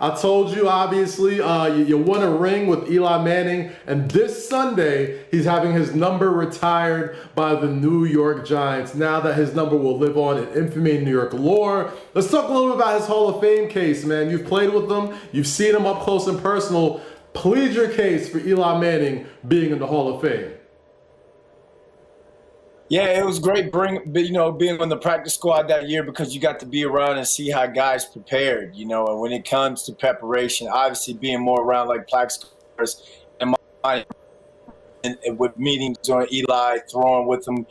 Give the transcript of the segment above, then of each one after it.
I told you, obviously, you won a ring with Eli Manning, and this Sunday, he's having his number retired by the New York Giants. Now that his number will live on in infamy in New York lore, let's talk a little bit about his Hall of Fame case, man. You've played with him, you've seen him up close and personal. Plead your case for Eli Manning being in the Hall of Fame. Yeah, it was great being on the practice squad that year because you got to be around and see how guys prepared, and when it comes to preparation, obviously being more around like practice and with meetings on Eli, throwing with him,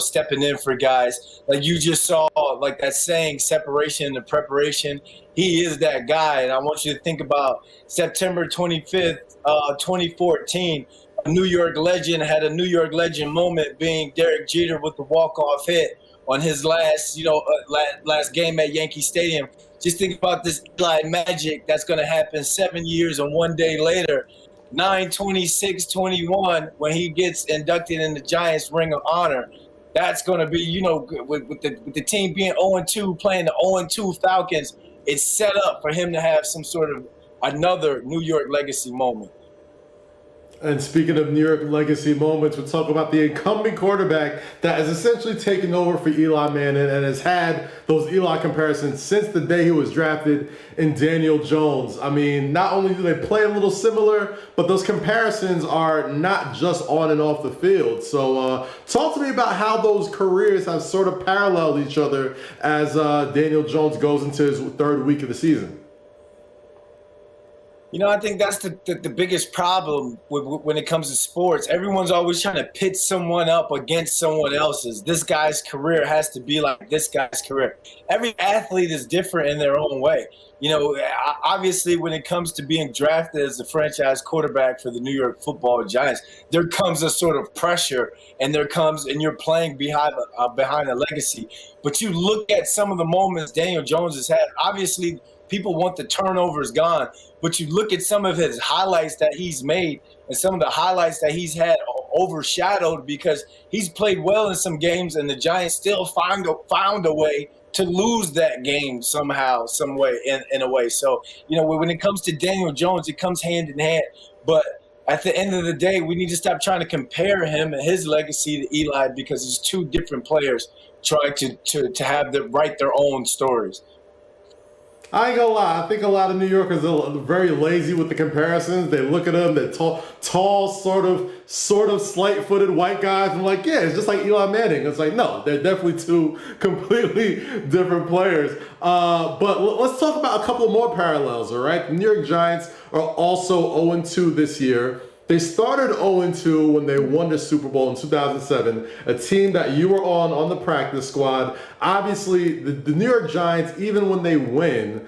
stepping in for guys. Like you just saw, like that saying, separation and preparation. He is that guy. And I want you to think about September 25th, 2014. A New York legend had a New York legend moment being Derek Jeter with the walk-off hit on his last game at Yankee Stadium. Just think about this Eli magic that's going to happen 7 years and 1 day later, 9/26/21, when he gets inducted in the Giants Ring of Honor. That's going to be, with the team being 0-2, playing the 0-2 Falcons, it's set up for him to have some sort of another New York legacy moment. And speaking of New York legacy moments, we'll talk about the incumbent quarterback that has essentially taken over for Eli Manning and has had those Eli comparisons since the day he was drafted in Daniel Jones. I mean, not only do they play a little similar, but those comparisons are not just on and off the field. So talk to me about how those careers have sort of paralleled each other as Daniel Jones goes into his third week of the season. I think that's the biggest problem when it comes to sports. Everyone's always trying to pit someone up against someone else's. This guy's career has to be like this guy's career. Every athlete is different in their own way. Obviously, when it comes to being drafted as the franchise quarterback for the New York Football Giants, there comes a sort of pressure, and you're playing behind a legacy. But you look at some of the moments Daniel Jones has had. Obviously, people want the turnovers gone, but you look at some of his highlights that he's made and some of the highlights that he's had overshadowed because he's played well in some games and the Giants still found a way to lose that game somehow, some way, in a way. So, when it comes to Daniel Jones, it comes hand in hand. But at the end of the day, we need to stop trying to compare him and his legacy to Eli because it's two different players trying to write their own stories. I ain't gonna lie, I think a lot of New Yorkers are very lazy with the comparisons. They look at them, they're tall, sort of slight-footed white guys, and like, yeah, it's just like Eli Manning. It's like, no, they're definitely two completely different players. But let's talk about a couple more parallels, all right? The New York Giants are also 0-2 this year. They started 0-2 when they won the Super Bowl in 2007, a team that you were on the practice squad. Obviously, the New York Giants, even when they win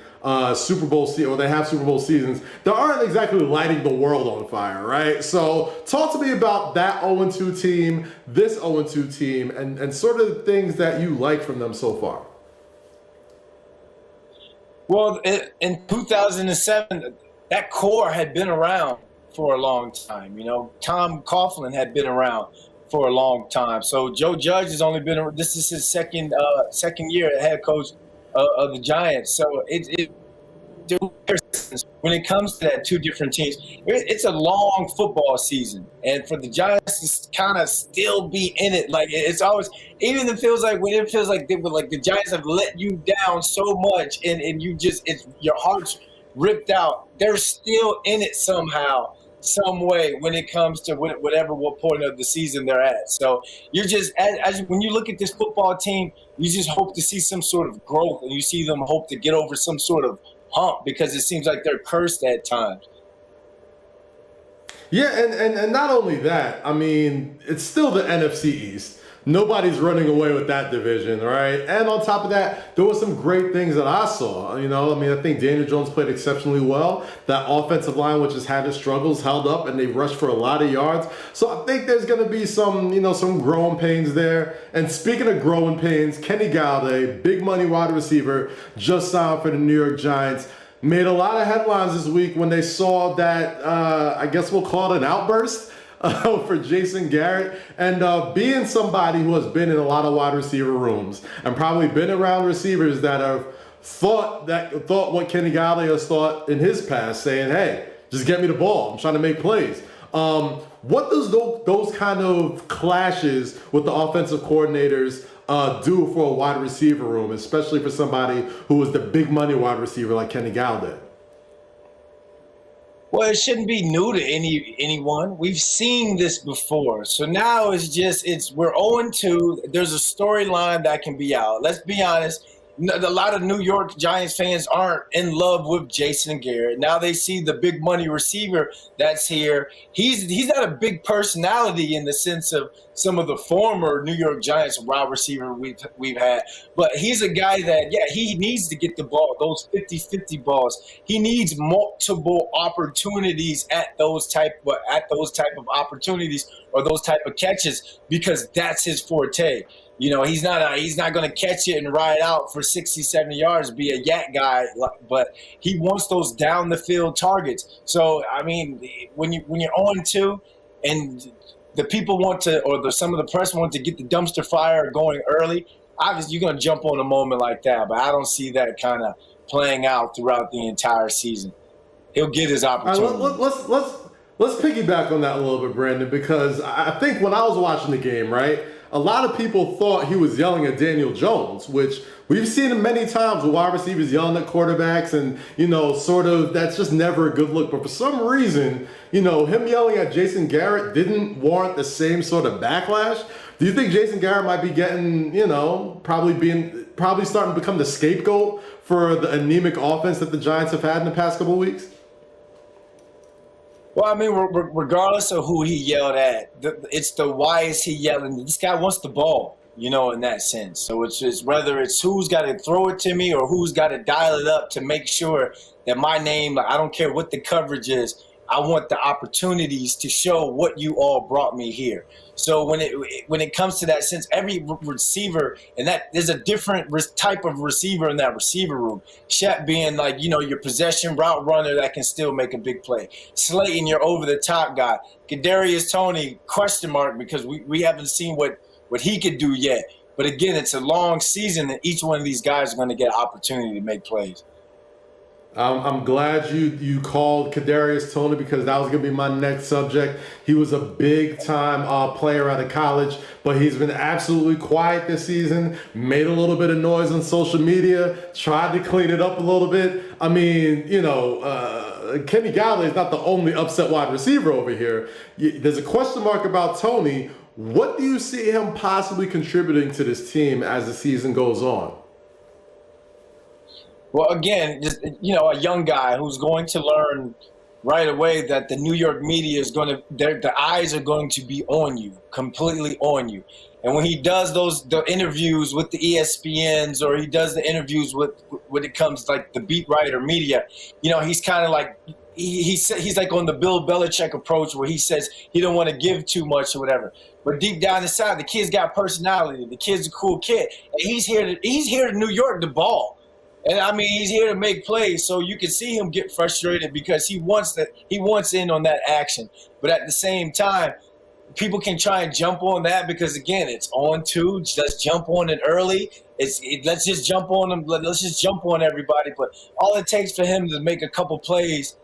Super Bowl or they have Super Bowl seasons, they aren't exactly lighting the world on fire, right? So talk to me about that 0-2 team, this 0-2 team, and sort of the things that you like from them so far. Well, in 2007, that core had been around for a long time. Tom Coughlin had been around for a long time. So Joe Judge has only been, this is his second year as head coach of the Giants. So when it comes to that two different teams, it's a long football season. And for the Giants to kind of still be in it, like it's always, even when it feels like the Giants have let you down so much and you just, your heart's ripped out, they're still in it somehow, some way when it comes to what point of the season they're at. So you're just, when you look at this football team, you just hope to see some sort of growth and you see them hope to get over some sort of hump because it seems like they're cursed at times. Yeah, and not only that, I mean, it's still the NFC East. Nobody's running away with that division, right? And on top of that, there were some great things that I saw. I think Daniel Jones played exceptionally well. That offensive line, which has had its struggles, held up, and they rushed for a lot of yards. So I think there's going to be some growing pains there. And speaking of growing pains, Kenny Golladay, big money wide receiver, just signed for the New York Giants. Made a lot of headlines this week when they saw that, I guess we'll call it an outburst for Jason Garrett, and being somebody who has been in a lot of wide receiver rooms and probably been around receivers that have thought what Kenny Galladay has thought in his past, saying, "Hey, just get me the ball. I'm trying to make plays." What does those kind of clashes with the offensive coordinators do for a wide receiver room, especially for somebody who is the big money wide receiver like Kenny Galladay? Well, it shouldn't be new to anyone. We've seen this before. So now we're 0-2. There's a storyline that can be out. Let's be honest. A lot of New York Giants fans aren't in love with Jason Garrett. Now they see the big money receiver that's here. He's not a big personality in the sense of some of the former New York Giants wide receiver we've had. But he's a guy that, yeah, he needs to get the ball, those 50-50 balls. He needs multiple opportunities at those type of opportunities or those type of catches, because that's his forte. You know, he's not going to catch it and ride out for 60, 70 yards, be a yak guy, but he wants those down the field targets. So, I mean, when you're 0-2 and the people some of the press want to get the dumpster fire going early, obviously you're going to jump on a moment like that, but I don't see that kind of playing out throughout the entire season. He'll get his opportunity. All right, let's piggyback on that a little bit, Brandon, because I think when I was watching the game, right, a lot of people thought he was yelling at Daniel Jones, which we've seen him many times with wide receivers yelling at quarterbacks, and, you know, sort of that's just never a good look. But for some reason, you know, him yelling at Jason Garrett didn't warrant the same sort of backlash. Do you think Jason Garrett might be getting, you know, probably starting to become the scapegoat for the anemic offense that the Giants have had in the past couple of weeks? Well, I mean, regardless of who he yelled at, it's the why is he yelling? This guy wants the ball, you know, in that sense. So it's just whether it's who's got to throw it to me or who's got to dial it up to make sure that my name, I don't care what the coverage is, I want the opportunities to show what you all brought me here. So when it comes to that sense, every receiver, and that there's a different type of receiver in that receiver room. Shep being like, you know, your possession route runner that can still make a big play. Slayton, your over the top guy. Kadarius Toney, question mark, because we haven't seen what he could do yet. But again, it's a long season, and each one of these guys are going to get an opportunity to make plays. I'm glad you called Kadarius Toney, because that was going to be my next subject. He was a big-time player out of college, but he's been absolutely quiet this season, made a little bit of noise on social media, tried to clean it up a little bit. I mean, you know, Kenny Galladay is not the only upset wide receiver over here. There's a question mark about Toney. What do you see him possibly contributing to this team as the season goes on? Well, again, just, you know, a young guy who's going to learn right away that the New York media is going to, the eyes are going to be on you, completely on you. And when he does the interviews with the ESPNs, or he does the interviews with, when it comes like the beat writer media, you know, he's kind of like, he's like on the Bill Belichick approach, where he says he don't want to give too much or whatever. But deep down inside, the kid's got personality. The kid's a cool kid. And he's here to New York the ball. And I mean, he's here to make plays, so you can see him get frustrated because he wants in on that action. But at the same time, people can try and jump on that because, again, it's 0-2. Let's jump on it early. Let's just jump on them. Let's just jump on everybody. But all it takes for him to make a couple plays,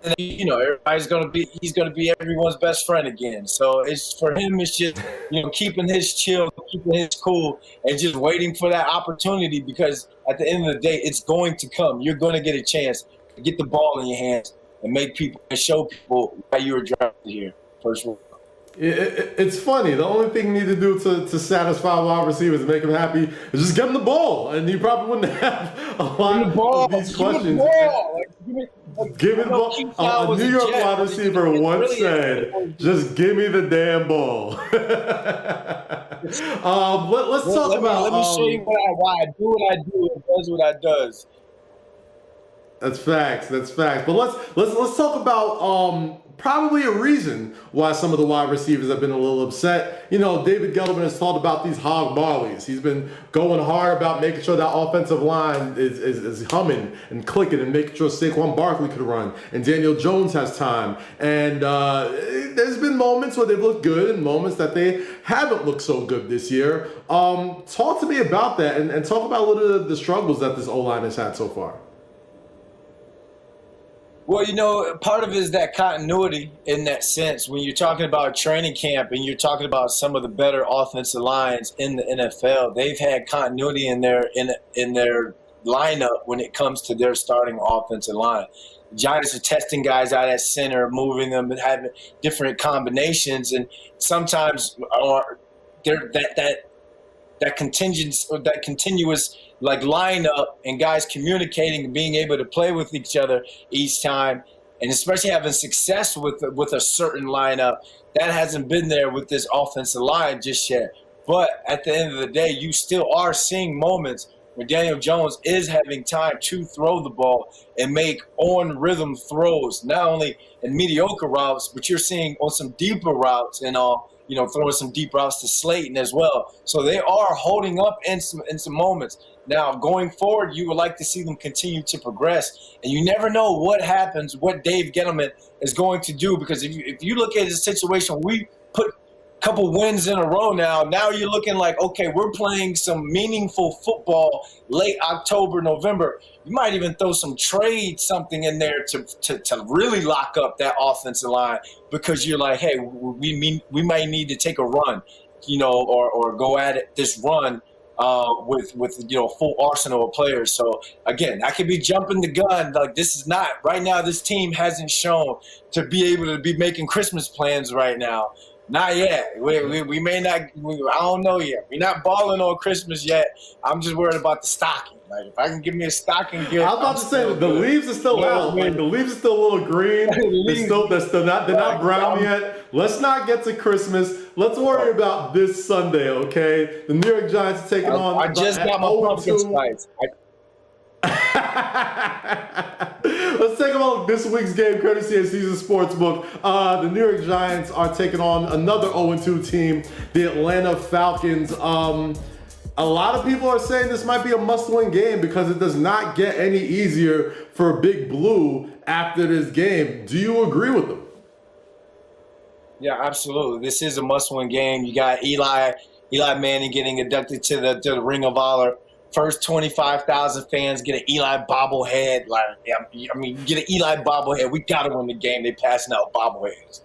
and you know, he's going to be everyone's best friend again. So for him, it's just, you know, keeping his chill, keeping his cool, and just waiting for that opportunity, because at the end of the day, it's going to come. You're going to get a chance to get the ball in your hands and show people why you were drafted here. First of all. It's funny. The only thing you need to do to satisfy wide receivers and make them happy is just give them the ball, and you probably wouldn't have a lot of these questions. Give me the ball. A New York wide receiver once said, "Just give me the damn ball." Let's talk about. Let me show you why I do what I do and does what I does. That's facts. That's facts. But let's talk about probably a reason why some of the wide receivers have been a little upset. You know, David Gettleman has talked about these hog mollies. He's been going hard about making sure that offensive line is humming and clicking and making sure Saquon Barkley could run and Daniel Jones has time. And there's been moments where they've looked good and moments that they haven't looked so good this year. Talk to me about that and talk about a little of the struggles that this O-line has had so far. Well, you know, part of it is that continuity in that sense. When you're talking about training camp and you're talking about some of the better offensive lines in the NFL, they've had continuity in their lineup when it comes to their starting offensive line. The Giants are testing guys out at center, moving them and having different combinations, and sometimes that continuous like lineup and guys communicating and being able to play with each other each time, and especially having success with a certain lineup, that hasn't been there with this offensive line just yet. But at the end of the day, you still are seeing moments where Daniel Jones is having time to throw the ball and make on-rhythm throws, not only in mediocre routes, but you're seeing on some deeper routes and all, you know, throwing some deep routes to Slayton as well. So they are holding up in some moments. Now, going forward, you would like to see them continue to progress. And you never know what happens, what Dave Gettleman is going to do. Because if you look at the situation, we put a couple wins in a row now. Now you're looking like, okay, we're playing some meaningful football late October, November. You might even throw some trade something in there to really lock up that offensive line, because you're like, hey, we might need to take a run, you know, or go at it this run with you know, full arsenal of players. So again, I could be jumping the gun. Like, this is not right now. This team hasn't shown to be able to be making Christmas plans right now. Not yet. We may not. I don't know yet. We're not balling on Christmas yet. I'm just worried about the stocking. Like, if I can give me a stocking gift. I was about to say the leaves are still out. Like, the leaves are still a little green. They're not brown yet. Let's not get to Christmas. Let's worry about this Sunday, okay? The New York Giants are taking on. I just got my pumpkin spice. Let's take a look at this week's game, courtesy of Caesar Sportsbook. The New York Giants are taking on another 0-2 team, the Atlanta Falcons. A lot of people are saying this might be a must-win game because it does not get any easier for Big Blue after this game. Do you agree with them? Yeah, absolutely. This is a must-win game. You got Eli Manning getting inducted to the Ring of Honor. First 25,000 fans get an Eli bobblehead. Like, I mean, you get an Eli bobblehead. We got to win the game. They passing out bobbleheads.